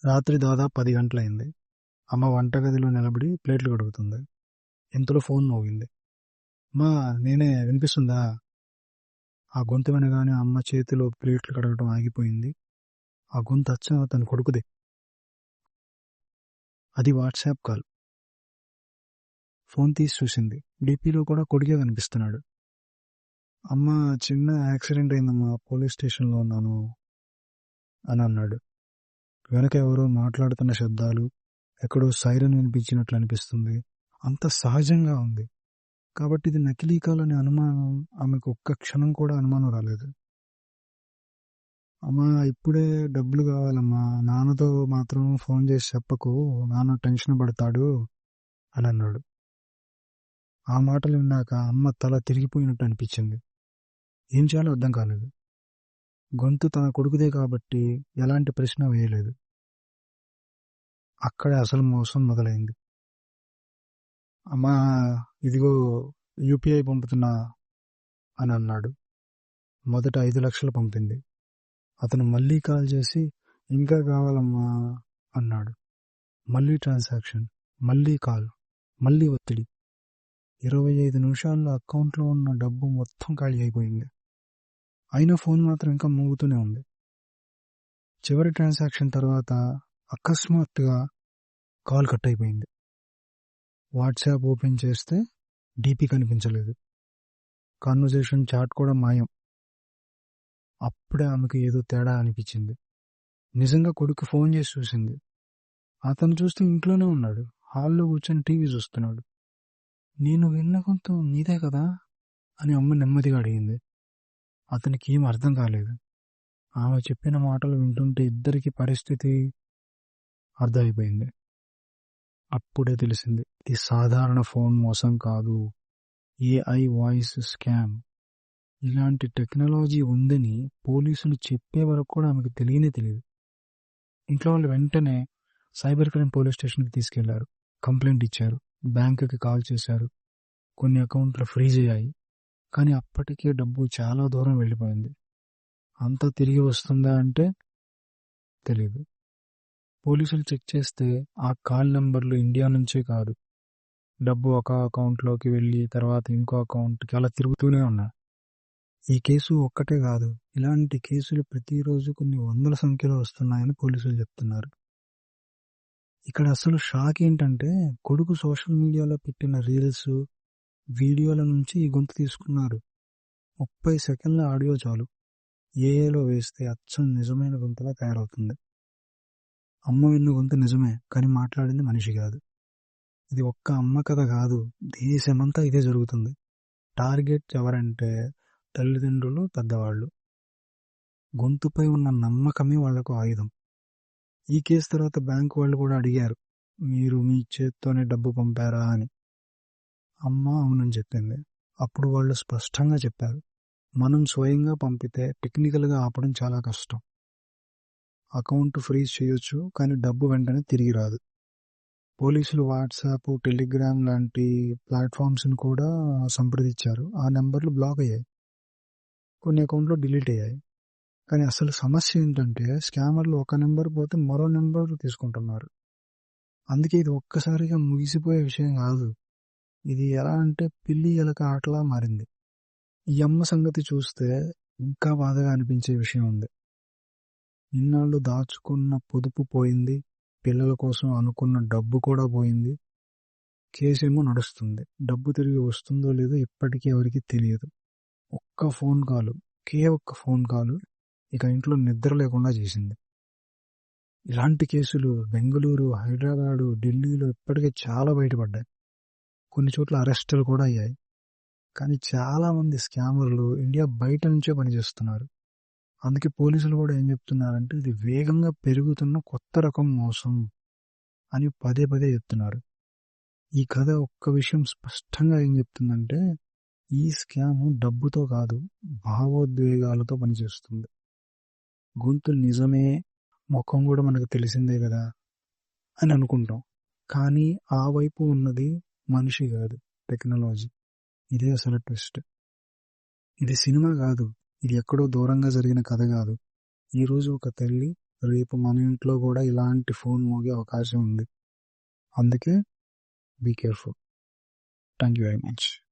రాత్రి దాదాపు 10 గంటలయింది. అమ్మ వంటగదిలో నిలబడి ప్లేట్లు కడుగుతుంది. ఇంతలో ఫోన్ మోగింది. అమ్మా నేనే, వినిపిస్తుందా? ఆ గొంతు వినగానే అమ్మ చేతిలో ప్లేట్లు కడగడం ఆగిపోయింది. ఆ గొంతు అచ్చం తన కొడుకుదే. అది వాట్సాప్ కాల్. ఫోన్ తీసి చూసింది. డీపీలో కూడా కొడుకే కనిపిస్తున్నాడు. అమ్మ, చిన్న యాక్సిడెంట్ అయిందమ్మా, పోలీస్ స్టేషన్లో ఉన్నాను అని అన్నాడు. వెనక ఎవరో మాట్లాడుతున్న శబ్దాలు, ఎక్కడో సైరన్ వినిపించినట్లు అనిపిస్తుంది. అంత సహజంగా ఉంది. కాబట్టి ఇది నకిలీ కాల్ అనే అనుమానం ఆమెకు ఒక్క క్షణం కూడా అనుమానం రాలేదు. అమ్మా, ఇప్పుడే డబ్బులు కావాలమ్మా, నాన్నతో మాత్రం ఫోన్ చేసి చెప్పకు, నాన్న టెన్షన్ పడతాడు అని అన్నాడు. ఆ మాటలు విన్నాక అమ్మ తల తిరిగిపోయినట్టు అనిపించింది. ఏం చేయాలో అర్థం కాలేదు. గొంతు తన కొడుకుదే కాబట్టి ఎలాంటి ప్రశ్న వేయలేదు. అక్కడే అసలు మోసం మొదలైంది. అమ్మా, ఇదిగో యూపీఐ పంపుతున్నా అని అన్నాడు. మొదట 5 లక్షలు పంపింది. అతను మళ్ళీ కాల్ చేసి ఇంకా కావాలమ్మా అన్నాడు. మళ్ళీ ట్రాన్సాక్షన్, మళ్ళీ కాల్, మళ్ళీ ఒత్తిడి. 25 నిమిషాల్లో అకౌంట్లో ఉన్న డబ్బు మొత్తం ఖాళీ అయిపోయింది. అయినా ఫోన్ మాత్రం ఇంకా మోగుతూనే ఉంది. చివరి ట్రాన్సాక్షన్ తర్వాత అకస్మాత్తుగా కాల్ కట్ అయిపోయింది. వాట్సాప్ ఓపెన్ చేస్తే డీపీ కనిపించలేదు. కాన్వర్జేషన్ చాట్ కూడా మాయం. అప్పుడే ఆమెకు ఏదో తేడా అనిపించింది. నిజంగా కొడుకు ఫోన్ చేసి చూసింది. అతను చూస్తే ఇంట్లోనే ఉన్నాడు. హాల్లో కూర్చొని టీవీ చూస్తున్నాడు. నేను విన్న గొంతు నీదే కదా అని అమ్మ నెమ్మదిగా అడిగింది. అతనికి ఏం అర్థం కాలేదు. ఆమె చెప్పిన మాటలు వింటుంటే ఇద్దరికి పరిస్థితి అర్థమైపోయింది. అప్పుడే తెలిసింది, ఇది సాధారణ ఫోన్ మోసం కాదు, ఏఐ వాయిస్ స్కామ్. ఇలాంటి టెక్నాలజీ ఉందని పోలీసులు చెప్పే వరకు కూడా ఆమెకు తెలియదు. ఇంట్లో వాళ్ళు వెంటనే సైబర్ క్రైమ్ పోలీస్ స్టేషన్కి తీసుకెళ్లారు. కంప్లైంట్ ఇచ్చారు. బ్యాంకుకి కాల్ చేశారు. కొన్ని అకౌంట్లు ఫ్రీజ్ అయ్యాయి. కానీ అప్పటికే డబ్బు చాలా దూరం వెళ్ళిపోయింది. అంతా తిరిగి వస్తుందా అంటే తెలియదు. పోలీసులు చెక్ చేస్తే ఆ కాల్ నెంబర్లు ఇండియా నుంచే కాదు. డబ్బు ఒక అకౌంట్లోకి వెళ్ళి తర్వాత ఇంకో అకౌంట్కి అలా తిరుగుతూనే ఉన్నాయి. ఈ కేసు ఒక్కటే కాదు, ఇలాంటి కేసులు ప్రతిరోజు కొన్ని వందల సంఖ్యలో వస్తున్నాయని పోలీసులు చెప్తున్నారు. ఇక్కడ అసలు షాక్ ఏంటంటే, కొడుకు సోషల్ మీడియాలో పెట్టిన రీల్స్, వీడియోల నుంచి ఈ గొంతు తీసుకున్నారు. 30 సెకండ్ల ఆడియో చాలు. ఏఏలో వేస్తే అచ్చం నిజమైన గొంతులా తయారవుతుంది. అమ్మ విన్న గొంతు నిజమే, కానీ మాట్లాడింది మనిషి కాదు. ఇది ఒక్క అమ్మ కథ కాదు, దేశమంతా ఇదే జరుగుతుంది. టార్గెట్ ఎవరంటే తల్లిదండ్రులు, పెద్దవాళ్ళు. గొంతుపై ఉన్న నమ్మకమే వాళ్లకు ఆయుధం. ఈ కేసు తర్వాత బ్యాంకు వాళ్ళు కూడా అడిగారు, మీరు మీ చేత్తోనే డబ్బు పంపారా అని. అమ్మ అవునని చెప్పింది. అప్పుడు వాళ్ళు స్పష్టంగా చెప్పారు, మనం స్వయంగా పంపితే టెక్నికల్గా ఆపడం చాలా కష్టం. అకౌంట్ ఫ్రీజ్ చేయొచ్చు, కానీ డబ్బు వెంటనే తిరిగి రాదు. పోలీసులు వాట్సాప్, టెలిగ్రామ్ లాంటి ప్లాట్ఫామ్స్ని కూడా సంప్రదించారు. ఆ నెంబర్లు బ్లాక్ అయ్యాయి. కొన్ని అకౌంట్లు డిలీట్ అయ్యాయి. కానీ అసలు సమస్య ఏంటంటే, స్కామర్లు ఒక నెంబర్ పోతే మరో నెంబర్ తీసుకుంటున్నారు. అందుకే ఇది ఒక్కసారిగా ముగిసిపోయే విషయం కాదు. ఇది ఎలా అంటే పిల్లి ఎలక ఆటలా మారింది. ఈ అమ్మ సంగతి చూస్తే ఇంకా బాధగా అనిపించే విషయం ఉంది. ఇన్నాళ్ళు దాచుకున్న పొదుపు పోయింది. పిల్లల కోసం అనుకున్న డబ్బు కూడా పోయింది. కేసేమో నడుస్తుంది. డబ్బు తిరిగి వస్తుందో లేదో ఇప్పటికీ ఎవరికి తెలియదు. ఒక్క ఫోన్ కాలు ఇక ఇంట్లో నిద్ర లేకుండా చేసింది. ఇలాంటి కేసులు బెంగళూరు, హైదరాబాదు, ఢిల్లీలో ఇప్పటికే చాలా బయటపడ్డాయి. కొన్ని చోట్ల అరెస్టులు కూడా అయ్యాయి. కానీ చాలా మంది స్కామర్లు ఇండియా బయట నుంచే పనిచేస్తున్నారు. అందుకే పోలీసులు కూడా ఏం చెప్తున్నారంటే, ఇది వేగంగా పెరుగుతున్న కొత్త రకం మోసం అని పదే చెప్తున్నారు. ఈ కథ ఒక్క విషయం స్పష్టంగా ఏం చెప్తుందంటే, ఈ స్కామ్ డబ్బుతో కాదు, భావోద్వేగాలతో పనిచేస్తుంది. గొంతు నిజమే, ముఖం కూడా మనకు తెలిసిందే కదా అని అనుకుంటాం. కానీ ఆ వైపు ఉన్నది మనిషి కాదు, టెక్నాలజీ. ఇదే అసలు ట్విస్ట్. ఇది సినిమా కాదు, ఇది ఎక్కడో దూరంగా జరిగిన కథ కాదు. ఈరోజు ఒక తల్లి రేపు మన ఇంట్లో కూడా ఇలాంటి ఫోన్ మోగే అవకాశం ఉంది. అందుకే be careful. Thank you very much.